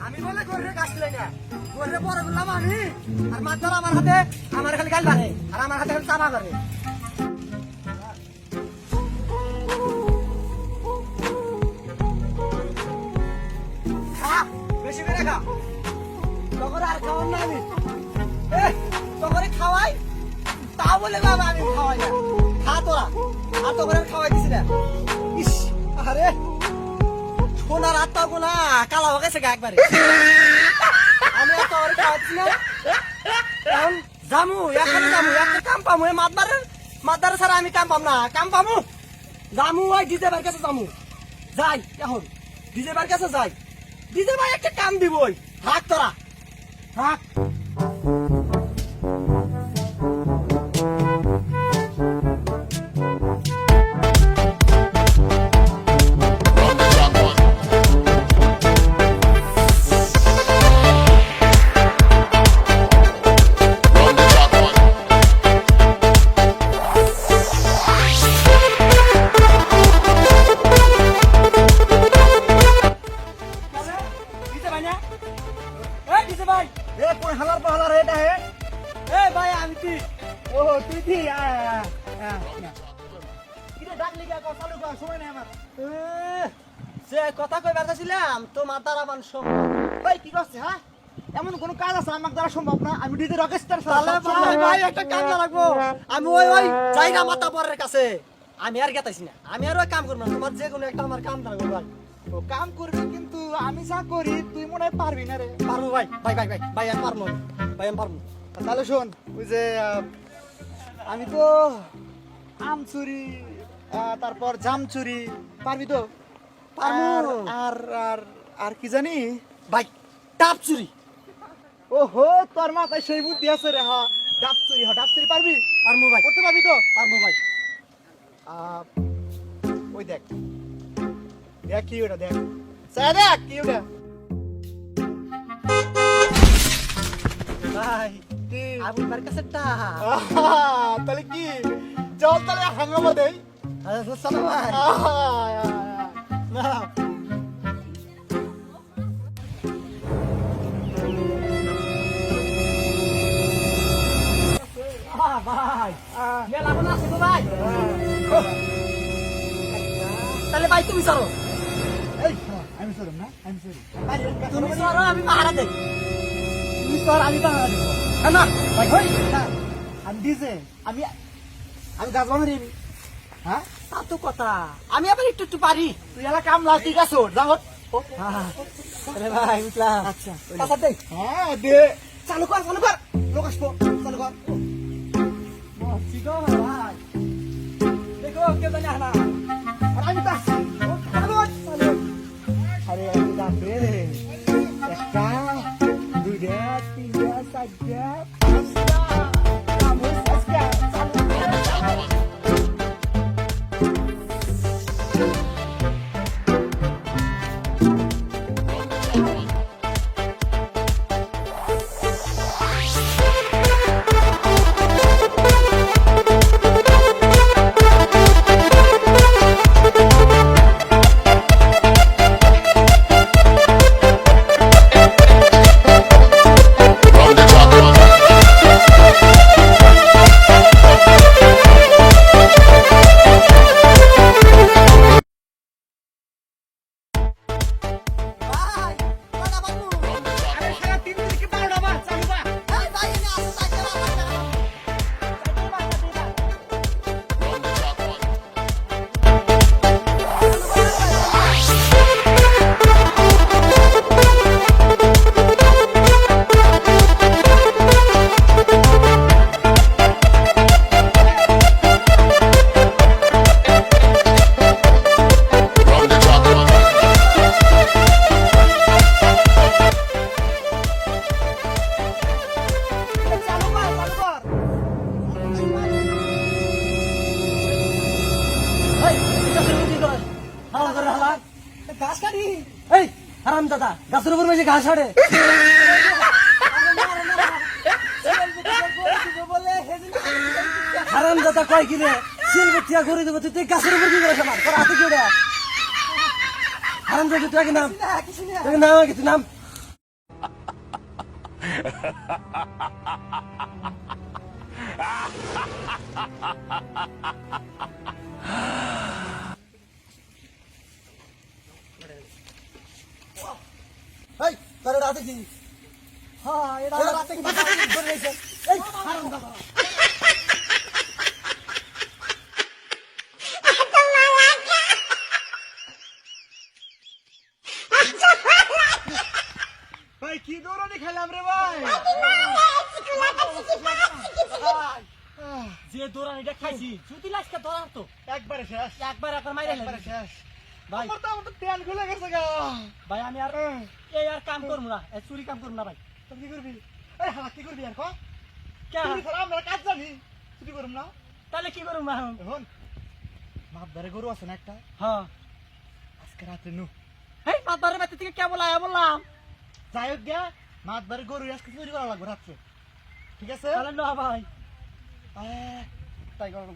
আমি বলে গরুরে কাটলে না গরুরে বড় বললাম আমি আর মাত্র আমার হাতে আমার খালি গাল বাড়ে আর আমার হাতে খালি চাপা করে বেশি করে খা তখন আর খাওয়ার না আমি তখন খাওয়াই তা বলে বাবা আমি খাওয়াই না খা তোরা আর তখন খাওয়াই দিছি না ইস আরে সোনার আত্মা গুনা কালা হয়ে গেছে গা একবারে আমি এত ওর খাওয়াচ্ছি না এখন জামু এখানে জামু একটা কাম পামু মাদারে ছাড়া আমি কাম পাম না কাম পামু জামু ওই ডিজে ভাইয়ের কাছে জামু যাই এখন ডিজে ভাইয়ের কাছে যাই ডিজে ভাই একটা কাম দিবই থাক তোরা থাক কথা কই বেড়াছিলাম তো মাতার আমার ভাই কি করছে হ্যাঁ এমন কোন কাজ আছে আমার দ্বারা সম্ভব না আমি ডিজে রকেস্টার ভাই একটা কাম লাগবো আমি ওই জায়গা মাতা পরের কাছে আমি আর গেতাইছি না আমি আর ওই কাম করব না তোমার যে কোনো একটা আমার কাম লাগবে ভাই তো কাম করবি কিন্তু আমি যা করি তুই মনে হয় পারবি না রে পারবো ভাই ভাই ভাই ভাই ভাই আমি পারবো ভাই আমি পারবো তাহলে শোন ওই যে আমি তো আম চুরি তারপর জাম চুরি পারবি তো আর আর আর কি জানি ভাই ডাব চুরি ওহো তোর মাথায় সেই বুদ্ধি আছে রে হ্যাঁ ডাব চুরি পারবি পারবো ভাই করতে পারবি তো পারবো ভাই ওই দেখ দেখ কি ওটা দেখ দেখ কি ওটা ভাই আবুল মার কাছে তাহলে কি চল তাহলে হাঙ্গামা দেই চলো ভাই না ভাই মেলা কোন আছে গো ভাই তাহলে ভাই তুমি সরো এই আমি সরম না আমি সরি তুমি সরো আমি পাহারা দেই তুমি সর আমি পাহারা দেব না ভাই হই না আমি ডিজে আমি গাছ বানারি হ্যাঁ তা তো কথা আমি আবার একটু পারি তুই এলা কাম লাগ ঠিক আছে যাও আরে ভাই বুঝলাম আচ্ছা পাশা দে হ্যাঁ দে চালু কর লোক আসবো চালু কর ঠিক আছে ভাই দেখো কে জানি না আর আমি তো আসছি চালু আরে আমি যাবে একটা দুইটা তিনটা চারটা পাঁচটা আমি আজকে চালু ঘাস কাটি এই হারাম দাদা গাছের উপর বসে ঘাস হাড়ে হারাম দাদা কয় কিনে শিল বেটিয়া ঘুরে দেবো তুই গাছের উপর কি করে আমার তোর হাতে কি ওটা হারাম যাবে তুই আগে নাম কিছু না তুই নাম আগে তুই নাম এই তোর রাতে কি হ্যাঁ এটা রাতে কি ধরে রয়েছে এই হারাম দাদা ভাই কি দৌড়ানি খেলাম রে ভাই যে দৌড়ানিটা খাইছি যদি লাস্টে ধরার তো একবারে শেষ একবার একবার মাইরে একবারে শেষ ভাই আমার তো প্যান খুলে গেছে গা ভাই আমি আর এই আর কাম করবো না এই চুরি কাম করবো না ভাই তুই কি করবি এই হালা কি করবি আর ক কে তুই ছাড়া আমরা কাজ জানি তুই করুম না তাহলে কি করবো এখন এখন মাছ ধরে গরু আছে না একটা হ্যাঁ আজকে রাতে নু এই বাবার বাড়ি থেকে কে বলা বললাম যাই হোক গিয়া মাছ ধরে গরু আজকে চুরি করা লাগবে রাত্রে ঠিক আছে তাহলে না ভাই তাই করো